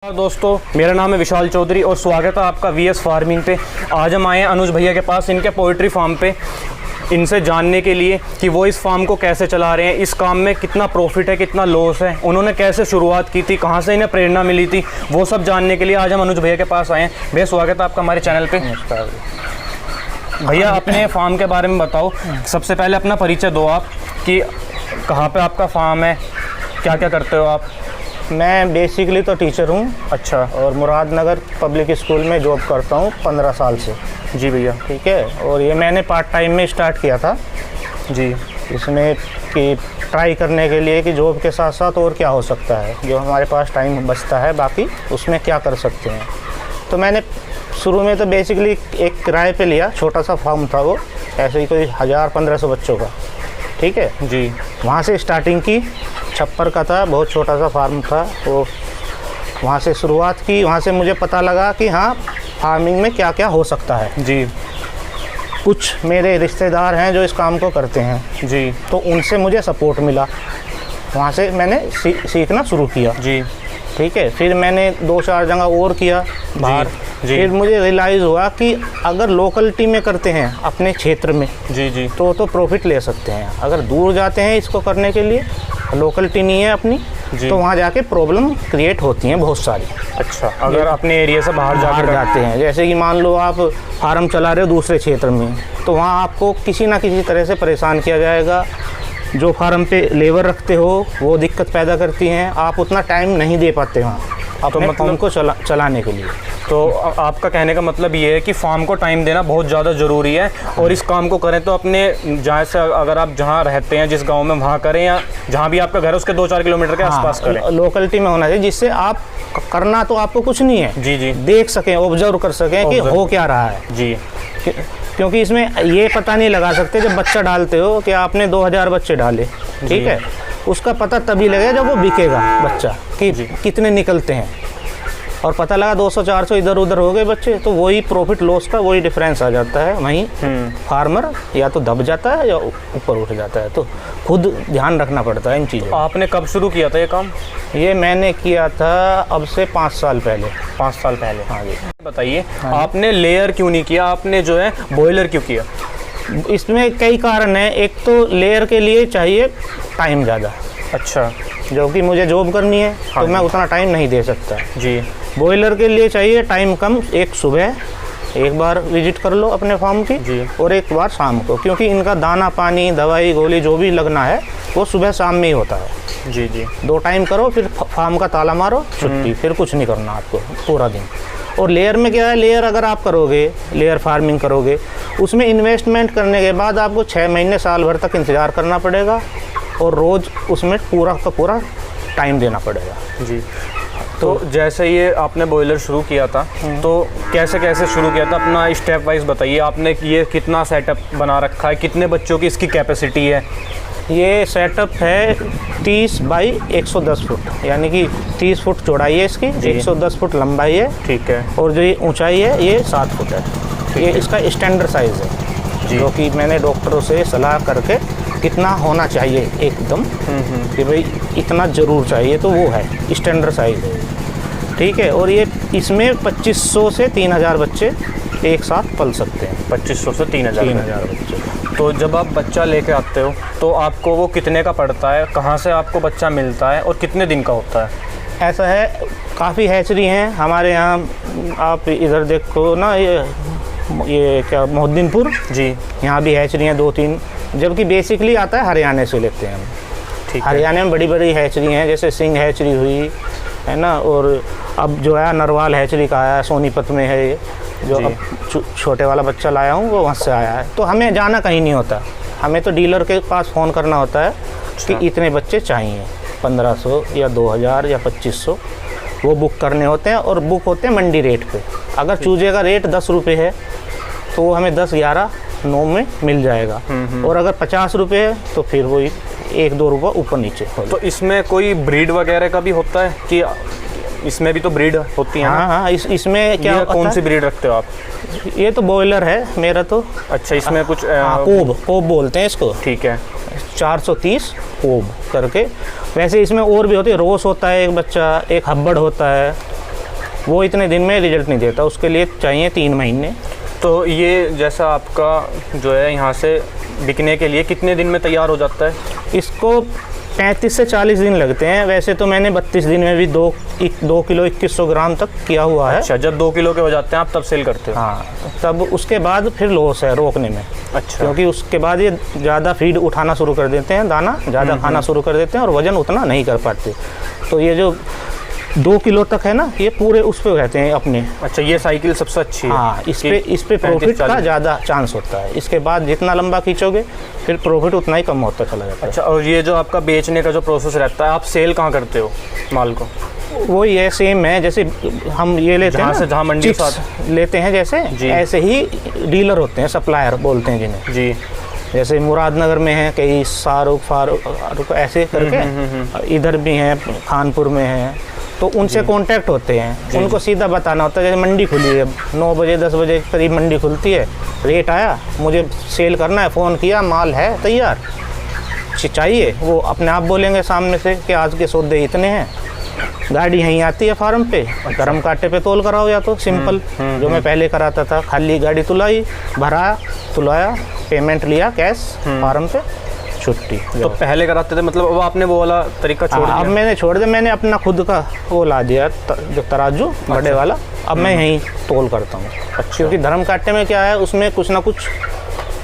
दोस्तों, मेरा नाम है विशाल चौधरी और स्वागत है आपका वीएस फार्मिंग पे। आज हम आए हैं अनुज भैया के पास, इनके पोल्ट्री फार्म पे, इनसे जानने के लिए कि वो इस फार्म को कैसे चला रहे हैं, इस काम में कितना प्रॉफिट है, कितना लॉस है, उन्होंने कैसे शुरुआत की थी, कहाँ से इन्हें प्रेरणा मिली थी, वो सब जानने के लिए आज हम अनुज भैया के पास आए हैं। भैया स्वागत है आपका हमारे चैनल पे। भैया अपने फार्म के बारे में बताओ, सबसे पहले अपना परिचय दो आप, कि कहाँ पे आपका फार्म है, क्या क्या करते हो आप। मैं बेसिकली तो टीचर हूँ। अच्छा। और मुरादनगर पब्लिक स्कूल में जॉब करता हूँ 15 साल से। जी भैया। ठीक है। और ये मैंने पार्ट टाइम में स्टार्ट किया था जी। इसमें कि ट्राई करने के लिए कि जॉब के साथ साथ और क्या हो सकता है, जो हमारे पास टाइम बचता है बाकी उसमें क्या कर सकते हैं। तो मैंने शुरू में तो बेसिकली एक किराए पे लिया, छोटा सा फार्म था वो, ऐसे ही कोई 1000-1500 बच्चों का। ठीक है जी। वहाँ से स्टार्टिंग की, छप्पर का था, बहुत छोटा सा फार्म था। तो वहाँ से शुरुआत की, वहाँ से मुझे पता लगा कि हाँ फार्मिंग में क्या क्या हो सकता है। जी। कुछ मेरे रिश्तेदार हैं जो इस काम को करते हैं जी। तो उनसे मुझे सपोर्ट मिला, वहाँ से मैंने सीखना शुरू किया। जी। ठीक है। फिर मैंने 2-4 जगह और किया बाहर। जी। फिर मुझे रियलाइज़ हुआ कि अगर लोकलिटी में करते हैं अपने क्षेत्र में जी तो प्रॉफिट ले सकते हैं। अगर दूर जाते हैं इसको करने के लिए, लोकलिटी नहीं है अपनी, तो वहाँ जाके प्रॉब्लम क्रिएट होती हैं बहुत सारी। अच्छा, अगर अपने एरिया से बाहर जाते हैं, जैसे कि मान लो आप फार्म चला रहे हो दूसरे क्षेत्र में, तो वहाँ आपको किसी ना किसी तरह से परेशान किया जाएगा। जो फार्म पे लेबर रखते हो वो दिक्कत पैदा करती हैं, आप उतना टाइम नहीं दे पाते वहाँ अपने फार्म को चलाने के लिए। तो आपका कहने का मतलब ये है कि फार्म को टाइम देना बहुत ज़्यादा ज़रूरी है, और इस काम को करें तो अपने जहाँ से, अगर आप जहाँ रहते हैं जिस गांव में वहाँ करें, या जहाँ भी आपका घर है उसके 2-4 किलोमीटर के आसपास करें। लोकलिटी में होना चाहिए, जिससे आप करना तो आपको कुछ नहीं है। जी जी। देख सकें, ऑब्जर्व कर सकें कि हो क्या रहा है। जी। क्योंकि इसमें ये पता नहीं लगा सकते जब बच्चा डालते हो कि आपने 2000 बच्चे डाले, ठीक है, उसका पता तभी लगेगा जब वो बिकेगा बच्चा कि कितने निकलते हैं। और पता लगा 200-400 इधर उधर हो गए बच्चे, तो वही प्रॉफिट लॉस का वही डिफरेंस आ जाता है। वहीं फार्मर या तो दब जाता है या ऊपर उठ जाता है। तो खुद ध्यान रखना पड़ता है इन चीज़ों। आपने कब शुरू किया था ये काम? ये मैंने किया था अब से 5 साल पहले। 5 साल पहले। हाँ जी। बताइए, आपने लेयर क्यों नहीं किया, आपने जो है बॉयलर क्यों किया? इसमें कई कारण हैं। एक तो लेयर के लिए चाहिए टाइम ज़्यादा। अच्छा। जो कि मुझे जॉब करनी है, तो मैं उतना टाइम नहीं दे सकता। जी। बॉयलर के लिए चाहिए टाइम कम, एक सुबह एक बार विजिट कर लो अपने फार्म की जी, और एक बार शाम को, क्योंकि इनका दाना पानी दवाई गोली जो भी लगना है वो सुबह शाम में ही होता है। जी जी। 2 टाइम करो, फिर फार्म का ताला मारो, छुट्टी, फिर कुछ नहीं करना आपको पूरा दिन। और लेयर में क्या है, लेयर अगर आप करोगे, लेयर फार्मिंग करोगे, उसमें इन्वेस्टमेंट करने के बाद आपको 6 महीने साल भर तक इंतज़ार करना पड़ेगा, और रोज़ उसमें पूरा का पूरा टाइम देना पड़ेगा। जी। तो जैसे ये आपने बॉयलर शुरू किया था, तो कैसे कैसे शुरू किया था, अपना स्टेप वाइज बताइए। आपने ये कितना सेटअप बना रखा है, कितने बच्चों की इसकी कैपेसिटी है? ये सेटअप है 30 बाई 110 फुट, यानी कि 30 फुट चौड़ाई है इसकी, 110 फुट लंबाई है। ठीक है। और जो ये ऊंचाई है ये 7 फुट है। ये इसका स्टैंडर्ड साइज़ है, जो कि मैंने डॉक्टरों से सलाह करके कितना होना चाहिए एकदम, कि भाई इतना ज़रूर चाहिए, तो वो है स्टैंडर्ड साइज़ है। ठीक है। और ये इसमें 2500 से 3000 बच्चे एक साथ पल सकते हैं। 2500 से 3000 बच्चे। तो जब आप बच्चा लेके आते हो तो आपको वो कितने का पड़ता है, कहाँ से आपको बच्चा मिलता है, और कितने दिन का होता है? ऐसा है, काफ़ी हैचरी हैं हमारे यहाँ। आप इधर देखो ना, ये क्या मोहद्दीनपुर जी, यहाँ भी हैचरी हैं 2-3, जबकि बेसिकली आता है हरियाणा से लेते हैं हम। ठीक है। हरियाणा में बड़ी बड़ी हैचरी हैं, जैसे सिंह हैचरी हुई है ना, और अब जो है नरवाल हैचरी का आया है, सोनीपत में है ये, जो अब छोटे वाला बच्चा लाया हूँ वो वहाँ से आया है। तो हमें जाना कहीं नहीं होता, हमें तो डीलर के पास फ़ोन करना होता है कि इतने बच्चे चाहिए, 1500 या 2000 या 2500 वो बुक करने होते हैं, और बुक होते हैं मंडी रेट पे। अगर चूजे का रेट 10 रुपये है तो वो हमें 10-11-9 में मिल जाएगा, और अगर 50 रुपये है तो फिर वो 1-2 रुपये ऊपर नीचे। तो इसमें कोई ब्रीड वगैरह का भी होता है कि इसमें भी तो ब्रीड होती है? हाँ, इसमें क्या, कौन सी ब्रीड रखते हो आप? ये तो बॉयलर है मेरा तो। अच्छा, इसमें कुछ कोब बोलते हैं इसको। ठीक है। 430 कोब करके। वैसे इसमें और भी होती है, रोस होता है एक बच्चा, एक हब्बड़ होता है, वो इतने दिन में रिजल्ट नहीं देता, उसके लिए चाहिए 3 महीने। तो ये जैसा आपका जो है यहाँ से बिकने के लिए कितने दिन में तैयार हो जाता है? इसको 35 से 40 दिन लगते हैं। वैसे तो मैंने 32 दिन में भी 2 किलो 2100 ग्राम तक किया हुआ है। अच्छा, जब 2 किलो के हो जाते हैं आप तब सेल करते हो? हाँ, तब उसके बाद फिर लॉस है रोकने में। अच्छा, क्योंकि उसके बाद ये ज़्यादा फीड उठाना शुरू कर देते हैं, दाना ज़्यादा खाना शुरू कर देते हैं और वज़न उतना नहीं कर पाते। तो ये जो 2 किलो तक है ना, ये पूरे उस पे रहते हैं अपने। अच्छा, ये साइकिल सबसे अच्छी है। हाँ, इस पे प्रॉफिट का ज़्यादा चांस होता है। इसके बाद जितना लंबा खींचोगे फिर प्रॉफिट उतना ही कम होता चला जाता है। अच्छा, और ये जो आपका बेचने का जो प्रोसेस रहता है, आप सेल कहाँ करते हो माल को? वो ये सेम है, जैसे हम ये लेते हैं जहाँ मंडी चिप्स लेते हैं जैसे, ऐसे ही डीलर होते हैं, सप्लायर बोलते हैं जिन्हें। जी, जैसे मुरादनगर में है कई, फारूक ऐसे करके, इधर भी हैं, खानपुर में है। तो उनसे कांटेक्ट होते हैं, उनको सीधा बताना होता है। जैसे मंडी खुली है 9 बजे 10 बजे करीब मंडी खुलती है, रेट आया, मुझे सेल करना है, फ़ोन किया, माल है तैयार, चाहिए, वो अपने आप बोलेंगे सामने से कि आज के सौदे इतने हैं। गाड़ी यहीं आती है फार्म पे, धर्म कांटे पे तोल कराओ, या तो सिंपल जो मैं पहले कराता था, खाली गाड़ी तुलाई, भरा, तुलाया, पेमेंट लिया कैश, फार्म पे, छुट्टी। तो पहले कराते थे, मतलब अब आपने वो वाला तरीका छोड़ दिया? अब मैंने छोड़ दिया, मैंने अपना खुद का वो ला दिया, जो तराजू बड़े वाला, अब मैं यहीं तोल करता हूँ। अच्छा, क्योंकि धर्म कांटे में क्या है, उसमें कुछ ना कुछ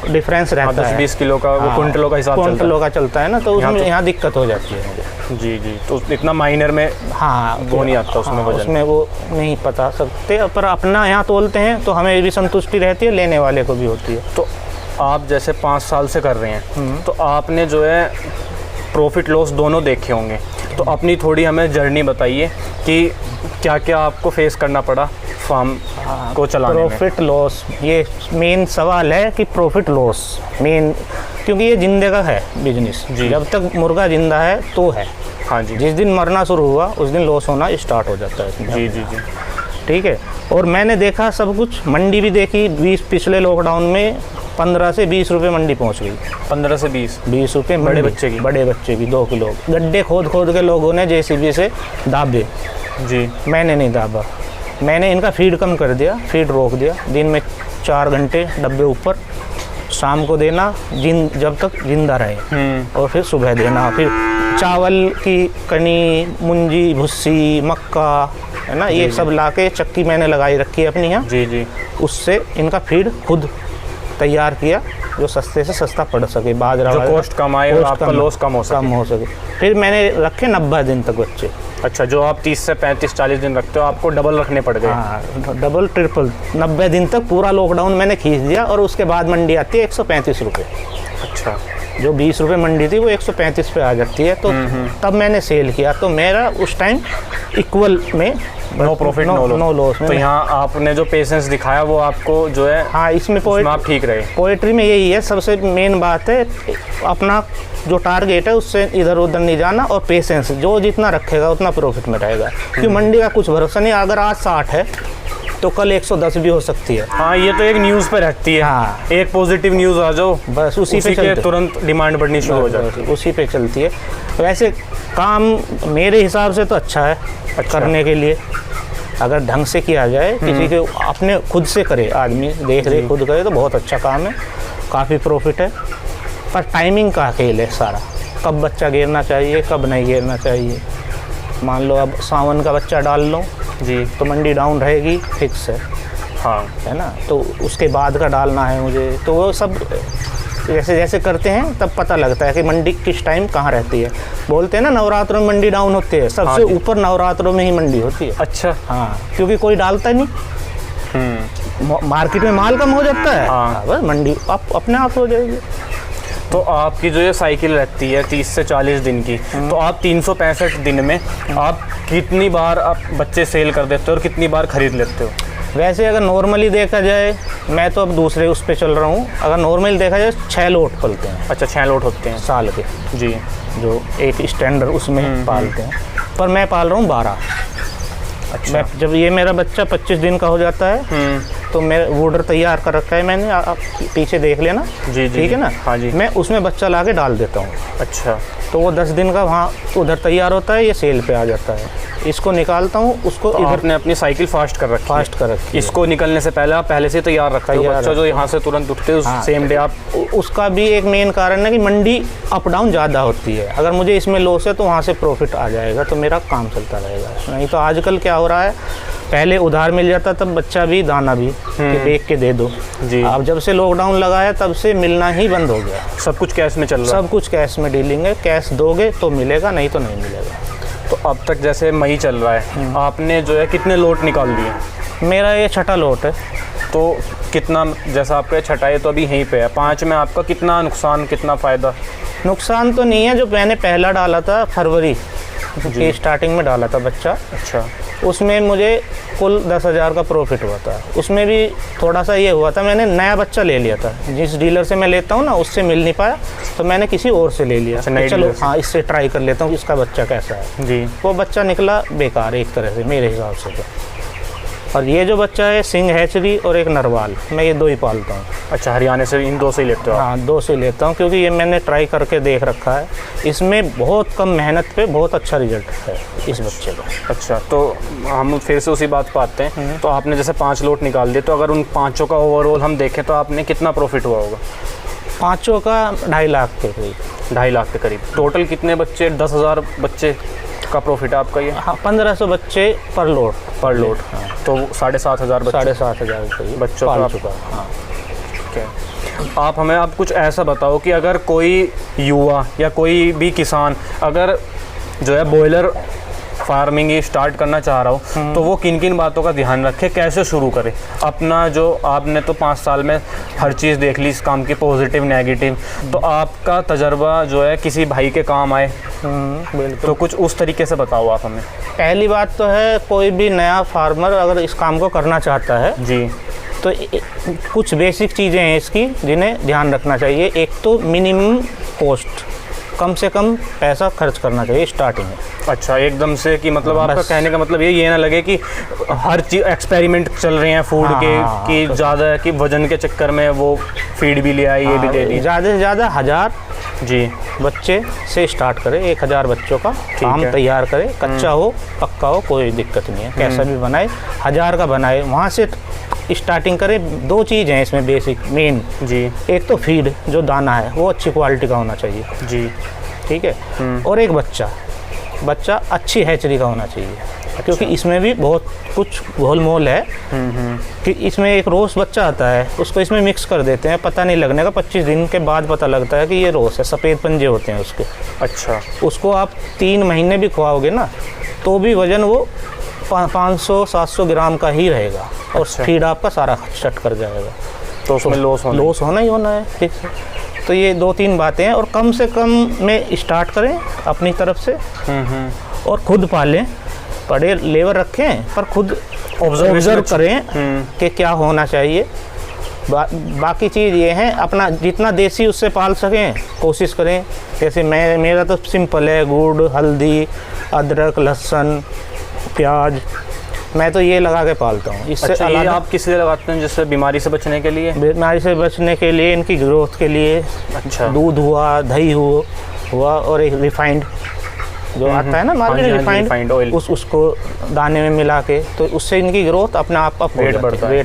डिफरेंस रहता है। 10-20 किलो का वो कुंटलों का हिसाब कुंटलों का चलता है ना, तो उसमें यहाँ दिक्कत हो जाती है मुझे। जी जी, तो इतना माइनर में हाँ वो नहीं आता उसमें वजन। उसमें वो नहीं पता सकते, पर अपना यहाँ तोलते हैं तो हमें भी संतुष्टि रहती है, लेने वाले को भी होती है। तो आप जैसे 5 साल से कर रहे हैं, तो आपने जो है प्रॉफिट लॉस दोनों देखे होंगे, तो अपनी थोड़ी हमें जर्नी बताइए कि क्या क्या आपको फेस करना पड़ा फार्म को चलाने में? प्रॉफिट लॉस, ये मेन सवाल है कि प्रॉफिट लॉस मेन, क्योंकि ये जिंदे का है बिजनेस। जब तक मुर्गा जिंदा है तो है। हाँ जी। जिस दिन मरना शुरू हुआ उस दिन लॉस होना स्टार्ट हो जाता है। जी जी जी, ठीक है। और मैंने देखा सब कुछ, मंडी भी देखी, पिछले लॉकडाउन में 15 से 20 रुपये मंडी पहुंच गई। 15 से 20 रुपये बड़े बच्चे की? बड़े बच्चे की 2 किलो। गड्ढे खोद खोद के लोगों ने JCB से दाबे। जी, मैंने नहीं दाबा, मैंने इनका फीड कम कर दिया, फीड रोक दिया। दिन में 4 घंटे डब्बे ऊपर, शाम को देना जब तक जिंदा रहे, और फिर सुबह देना। फिर चावल की कनी, मुंजी, भुस्सी, मक्का, है ना, ये सब लाके चक्की मैंने लगाई रखी है अपनी यहाँ। जी जी, उससे इनका फीड खुद तैयार किया, जो सस्ते से सस्ता पड़ सके, बाजरा जो कॉस्ट कम आए और आपका लॉस कम हो सके। फिर मैंने रखे 90 दिन तक बच्चे। अच्छा, जो आप 30 से 35-40 दिन रखते हो, आपको डबल रखने पड़ गए? हाँ, डबल ट्रिपल 90 दिन तक पूरा लॉकडाउन मैंने खींच दिया। और उसके बाद मंडी आती है 135 रुपये। अच्छा, जो 20 रुपये मंडी थी वो 135 पे आ जाती है। तो तब मैंने सेल किया, तो मेरा उस टाइम इक्वल में नो प्रॉफिट नो लॉस। तो यहाँ आपने जो पेशेंस दिखाया वो आपको जो है, हाँ, इसमें आप ठीक रहे। पोएट्री में यही है, सबसे मेन बात है अपना जो टारगेट है उससे इधर उधर नहीं जाना, और पेशेंस, जो जितना रखेगा उतना प्रॉफिट में रहेगा। क्योंकि मंडी का कुछ भरोसा नहीं, अगर आज 60 है तो कल 110 भी हो सकती है। हाँ, ये तो एक न्यूज़ पे रहती है। हाँ, एक पॉजिटिव न्यूज़ आ जाओ, बस उसी पे के तुरंत डिमांड बढ़नी शुरू हो जाती है, उसी पे चलती है। वैसे काम मेरे हिसाब से तो अच्छा है करने के लिए, अगर ढंग से किया जाए, किसी के अपने खुद से करे, आदमी देख रेख खुद करे तो बहुत अच्छा काम है, काफ़ी प्रॉफिट है। पर टाइमिंग का खेल है सारा, कब बच्चा गिरना चाहिए, कब नहीं गिरना चाहिए। मान लो अब सावन का बच्चा डाल लो जी, तो मंडी डाउन रहेगी, फिक्स है। हाँ, है ना, तो उसके बाद का डालना है मुझे, तो वो सब जैसे जैसे करते हैं तब पता लगता है कि मंडी किस टाइम कहाँ रहती है। बोलते हैं ना नवरात्रों में मंडी डाउन होती है, सबसे ऊपर नवरात्रों में ही मंडी होती है। अच्छा, हाँ, क्योंकि कोई डालता नहीं, मार्केट में माल कम हो जाता है। हाँ, बस मंडी अपने आप हो जाएगी। तो आपकी जो ये साइकिल रहती है 30 से 40 दिन की, तो आप 365 दिन में आप कितनी बार आप बच्चे सेल कर देते हो और कितनी बार खरीद लेते हो? वैसे अगर नॉर्मली देखा जाए, मैं तो अब दूसरे उस पर चल रहा हूँ, अगर नॉर्मली देखा जाए 6 लोट पलते हैं। अच्छा, 6 लोट होते हैं साल के जी, जो एक स्टैंडर्ड उसमें पालते हैं, पर मैं पाल रहा हूँ 12। अच्छा, मैं जब ये मेरा बच्चा 25 दिन का हो जाता है तो मेरा वुडर तैयार कर रखा है मैंने, आप पीछे देख लेना। जी, ठीक है ना? हाँ जी, मैं उसमें बच्चा ला के डाल देता हूँ। अच्छा, तो वो 10 दिन का वहाँ उधर तैयार होता है, ये सेल पे आ जाता है। इसको निकालता हूँ, उसको तो आपने अपनी साइकिल फास्ट कर रखी है। इसको निकलने से पहले आप पहले से तैयार रखते हो बच्चा जो यहाँ से तुरंत उठते हो सेम डे आप। उसका भी एक मेन कारण है कि मंडी अप डाउन ज़्यादा होती है, अगर मुझे इसमें लॉस है तो वहाँ से प्रॉफिट आ जाएगा, तो मेरा काम चलता रहेगा। नहीं तो आजकल क्या हो रहा है, पहले उधार मिल जाता तब बच्चा भी दाना भी कि देख के दे दो जी। अब जब से लॉकडाउन लगा है तब से मिलना ही बंद हो गया। सब कुछ कैश में चल रहा है। सब कुछ कैश में डीलिंग है, कैश दोगे तो मिलेगा, नहीं तो नहीं मिलेगा। तो अब तक जैसे मई चल रहा है, आपने जो है कितने लोट निकाल दिए? मेरा ये छठा लोट है। तो कितना, जैसा आपका छठा है तो अभी यहीं पे है, 5 में आपका कितना नुकसान कितना फ़ायदा? नुकसान तो नहीं है, जो मैंने पहला डाला था फरवरी की स्टार्टिंग में डाला था बच्चा, अच्छा, उसमें मुझे कुल 10,000 का प्रॉफिट हुआ था। उसमें भी थोड़ा सा ये हुआ था, मैंने नया बच्चा ले लिया था, जिस डीलर से मैं लेता हूँ ना उससे मिल नहीं पाया, तो मैंने किसी और से ले लिया। अच्छा, चलो हाँ इससे ट्राई कर लेता हूँ इसका बच्चा कैसा है जी। वो बच्चा निकला बेकार एक तरह से मेरे हिसाब से तो। और ये जो बच्चा है सिंह हैचरी और एक नरवाल, मैं ये 2 ही पालता हूँ। अच्छा, हरियाणा से इन 2 से ही लेते हो आप? हाँ 2 से लेता हूँ, क्योंकि ये मैंने ट्राई करके देख रखा है, इसमें बहुत कम मेहनत पे बहुत अच्छा रिजल्ट है इस बच्चे का। अच्छा, तो हम फिर से उसी बात पर आते हैं। तो आपने जैसे 5 लोट निकाल दिए, तो अगर उन 5 का ओवरऑल हम देखें तो आपने कितना प्रॉफिट हुआ होगा? 5 का 2.5 लाख के करीब। 2.5 लाख के करीब। टोटल कितने बच्चे? 10,000 बच्चे का प्रॉफिट है आपका ये? हाँ 1500 बच्चे पर लोड। हाँ। तो 7,500 बच्चे, 7,500 करीब बच्चों पाल का चुका। हाँ ठीक है। आप हमें अब कुछ ऐसा बताओ कि अगर कोई युवा या कोई भी किसान अगर जो है बॉयलर फार्मिंग स्टार्ट करना चाह रहा हो, तो वो किन किन बातों का ध्यान रखे, कैसे शुरू करे अपना? जो आपने तो 5 साल में हर चीज़ देख ली इस काम की, पॉजिटिव नेगेटिव, तो आपका तजर्बा जो है किसी भाई के काम आए, बिल्कुल। तो कुछ उस तरीके से बताओ आप हमें। पहली बात तो है, कोई भी नया फार्मर अगर इस काम को करना चाहता है जी, तो कुछ बेसिक चीज़ें हैं इसकी जिन्हें ध्यान रखना चाहिए। एक तो मिनिमम कॉस्ट, कम से कम पैसा खर्च करना चाहिए स्टार्टिंग में। अच्छा, एकदम से कि मतलब आपका कहने का मतलब ये ना लगे कि हर चीज़ एक्सपेरिमेंट चल रहे हैं फूड के कि ज़्यादा कि वजन के चक्कर में वो फीड भी ले आए, ये भी दे दी। ज़्यादा से ज़्यादा 1000 जी बच्चे से स्टार्ट करें, 1000 बच्चों का काम तैयार करें, कच्चा हो पक्का हो कोई दिक्कत नहीं है, कैसा भी बनाए 1000 का बनाए, वहाँ से स्टार्टिंग करें। 2 चीज़ हैं इसमें बेसिक मेन जी। एक तो फीड, जो दाना है वो अच्छी क्वालिटी का होना चाहिए जी, ठीक है, और एक बच्चा अच्छी हैचरी का होना चाहिए। अच्छा। क्योंकि इसमें भी बहुत कुछ घोल मोल है कि इसमें एक रोस बच्चा आता है, उसको इसमें मिक्स कर देते हैं, पता नहीं लगने का 25 दिन के बाद पता लगता है कि ये रोस है, सफ़ेद पंजे होते हैं उसके। अच्छा, उसको आप 3 महीने भी खुआओगे ना तो भी वज़न वो 500-700 ग्राम का ही रहेगा, और अच्छा। फीड आपका सारा शट कर जाएगा, तो उसमें लॉस होना ही होना है ठीक है। तो ये 2-3 बातें हैं, और कम से कम में स्टार्ट करें अपनी तरफ से, और खुद पालें, बड़े लेबर रखें पर खुद ऑब्जर्व करें कि क्या होना चाहिए। बाकी चीज़ ये है, अपना जितना देसी उससे पाल सकें कोशिश करें। जैसे मेरा तो सिंपल है, गुड़, हल्दी, अदरक, लहसुन, प्याज, मैं तो ये लगा के पालता हूँ। इससे अच्छा, ये आप किस लिए लगाते हैं? जिससे बीमारी से बचने के लिए? बीमारी से बचने के लिए, इनकी ग्रोथ के लिए। अच्छा, दूध हुआ, दही हुआ, और एक रिफाइंड जो आता है ना मार्केट, रिफाइंड ऑयल, उसको दाने में मिला के, तो उससे इनकी ग्रोथ अपने आप वेट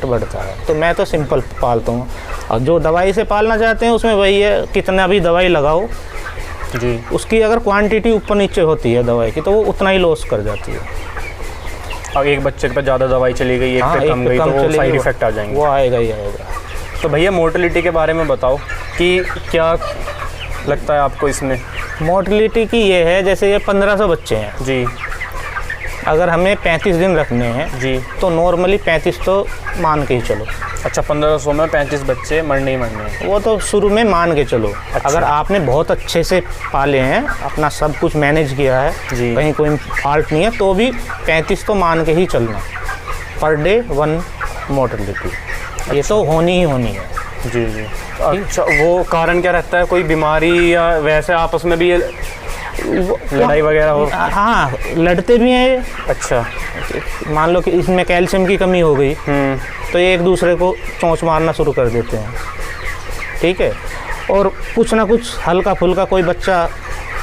बढ़ता है। तो मैं तो सिंपल पालता हूँ। और जो दवाई से पालना चाहते हैं उसमें वही है, कितना भी दवाई लगाओ जी, उसकी अगर क्वांटिटी ऊपर नीचे होती है दवाई की तो वो उतना ही लॉस कर जाती है। अब एक बच्चे पे ज़्यादा दवाई चली गई, एक पे कम गई, तो वो साइड इफेक्ट आ जाएंगे। वो आएगा ही आएगा। तो भैया मोर्टेलिटी के बारे में बताओ कि क्या लगता है आपको इसमें? मोर्टेलिटी की ये है, जैसे ये 1500 बच्चे हैं जी, अगर हमें 35 दिन रखने हैं जी, तो नॉर्मली 35 तो मान के ही चलो। अच्छा, 1500 में 35 बच्चे मरने ही मरने हैं, वो तो शुरू में मान के चलो। अच्छा। अगर आपने बहुत अच्छे से पाले हैं, अपना सब कुछ मैनेज किया है, कहीं कोई फॉल्ट नहीं है, तो भी 35 तो मान के ही चलना। पर डे 1 मोर्टेलिटी, अच्छा। ये तो होनी ही होनी है। जी जी। अच्छा, वो कारण क्या रहता है? कोई बीमारी या वैसे आपस में भी लड़ाई वगैरह हो? हाँ, लड़ते भी हैं। अच्छा, मान लो कि इसमें कैल्शियम की कमी हो गई तो ये एक दूसरे को चोंच मारना शुरू कर देते हैं, ठीक है। और कुछ ना कुछ हल्का फुल्का कोई बच्चा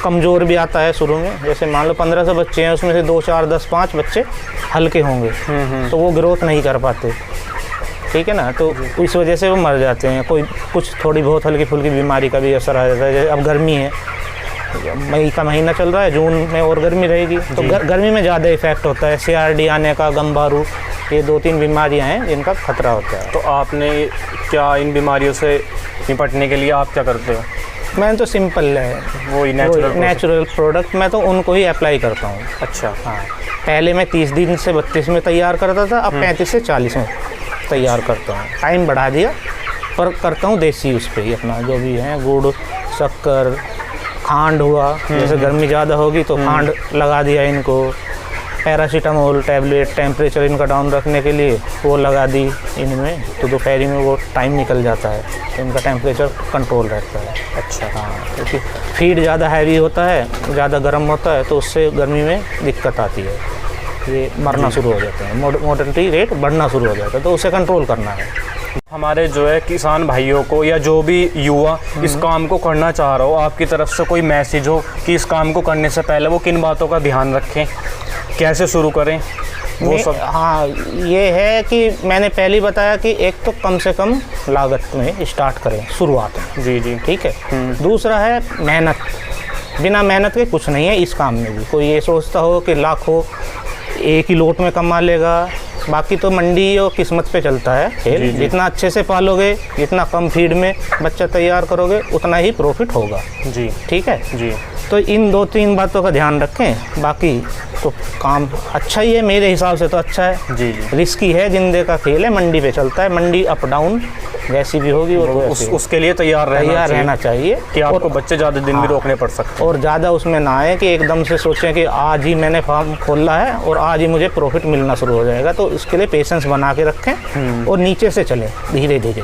कमज़ोर भी आता है शुरू में। जैसे मान लो 1500 बच्चे हैं, उसमें से 2, 4, 10, 5 बच्चे हल्के होंगे, तो वो ग्रोथ नहीं कर पाते, ठीक है ना। तो इस वजह से वो मर जाते हैं। कोई कुछ थोड़ी बहुत हल्की फुल्की बीमारी का भी असर आ जाता है। जैसे अब गर्मी है, मई का महीना चल रहा है, जून में और गर्मी रहेगी, तो गर्मी में ज़्यादा इफेक्ट होता है। CRD आने का, गम्बारू, ये 2-3 बीमारियां हैं जिनका खतरा होता है। तो आपने क्या इन बीमारियों से निपटने के लिए आप क्या करते हो? मैं तो सिंपल है, वो नेचुरल प्रोडक्ट मैं तो उनको ही अप्लाई करता हूँ। अच्छा। हाँ, पहले मैं 30 दिन से 32 में तैयार करता था, अब 35 से 40 में तैयार करता हूँ। टाइम बढ़ा दिया, पर करता हूँ देसी उस पर ही अपना जो भी है, गुड़, शक्कर, खांड हुआ। जैसे गर्मी ज़्यादा होगी तो खांड लगा दिया इनको। पैरासीटामोल टैबलेट टेम्परेचर इनका डाउन रखने के लिए वो लगा दी इनमें, तो दोपहर में वो टाइम निकल जाता है, तो इनका टेम्परेचर कंट्रोल रहता है। अच्छा। हाँ, क्योंकि फीड ज़्यादा हैवी होता है, ज़्यादा गर्म होता है, तो उससे गर्मी में दिक्कत आती है, ये मरना शुरू हो जाते हैं, मोर्टेलिटी रेट बढ़ना शुरू हो जाता है, तो उसे कंट्रोल करना है। हमारे जो है किसान भाइयों को या जो भी युवा इस काम को करना चाह रहा हो, आपकी तरफ से कोई मैसेज हो कि इस काम को करने से पहले वो किन बातों का ध्यान रखें, कैसे शुरू करें, वो सब? हाँ, ये है कि मैंने पहले ही बताया कि एक तो कम से कम लागत में स्टार्ट करें शुरुआत में। जी जी, ठीक है। दूसरा है मेहनत, बिना मेहनत के कुछ नहीं है इस काम में भी। कोई ये सोचता हो कि लाखों एक ही लोट में कमा लेगा, बाकी तो मंडी और किस्मत पे चलता है खेल। जितना अच्छे से पालोगे, जितना कम फीड में बच्चा तैयार करोगे, उतना ही प्रॉफिट होगा। जी, ठीक है जी। तो इन 2-3 बातों का ध्यान रखें, बाकी तो काम अच्छा ही है मेरे हिसाब से, तो अच्छा है। जी जी। रिस्की है, जिंदे का खेल है, मंडी पे चलता है, मंडी अप डाउन जैसी भी होगी वो तो उसके लिए तैयार रहना चाहिए कि आपको बच्चे ज़्यादा दिन भी रोकने पड़ सकते हैं। और ज़्यादा उसमें ना आए कि एकदम से सोचें कि आज ही मैंने फार्म खोला है और आज ही मुझे प्रॉफिट मिलना शुरू हो जाएगा। तो इसके लिए पेशेंस बना के रखें और नीचे से चलें धीरे धीरे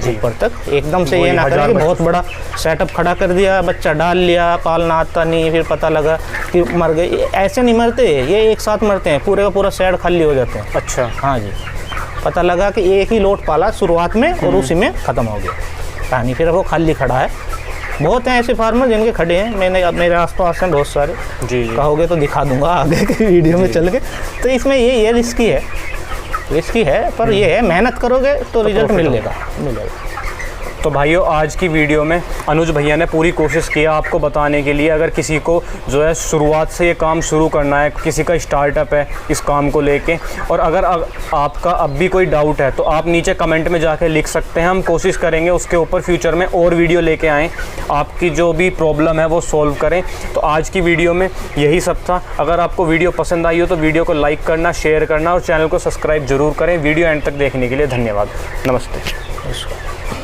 ऊपर तक। एकदम से ये ना करें कि बहुत बड़ा सेटअप खड़ा कर दिया, बच्चा डाल लिया, पालना आता नहीं, फिर पता लगा कि मर गए। ऐसे नहीं मरते, ये एक साथ मरते हैं, पूरे का पूरा शेड खाली हो जाते हैं। अच्छा। हाँ जी, पता लगा कि एक ही लोट पाला शुरुआत में और उसी में ख़त्म हो गया कहानी, फिर वो खाली खड़ा है। बहुत हैं ऐसे फार्मर जिनके खड़े हैं, मैंने मेरे आसपास हैं बहुत सारे। जी। कहोगे तो दिखा दूंगा आगे के वीडियो में चल के। तो इसमें ये रिस्की है, पर ये है मेहनत करोगे तो रिजल्ट मिलेगा। तो भाइयों, आज की वीडियो में अनुज भैया ने पूरी कोशिश किया आपको बताने के लिए, अगर किसी को जो है शुरुआत से ये काम शुरू करना है, किसी का स्टार्टअप है इस काम को लेके, और अगर आपका अब भी कोई डाउट है तो आप नीचे कमेंट में जाके लिख सकते हैं। हम कोशिश करेंगे उसके ऊपर फ्यूचर में और वीडियो लेके आएँ, आपकी जो भी प्रॉब्लम है वो सॉल्व करें। तो आज की वीडियो में यही सब था। अगर आपको वीडियो पसंद आई हो तो वीडियो को लाइक करना, शेयर करना और चैनल को सब्सक्राइब जरूर करें। वीडियो एंड तक देखने के लिए धन्यवाद। नमस्ते।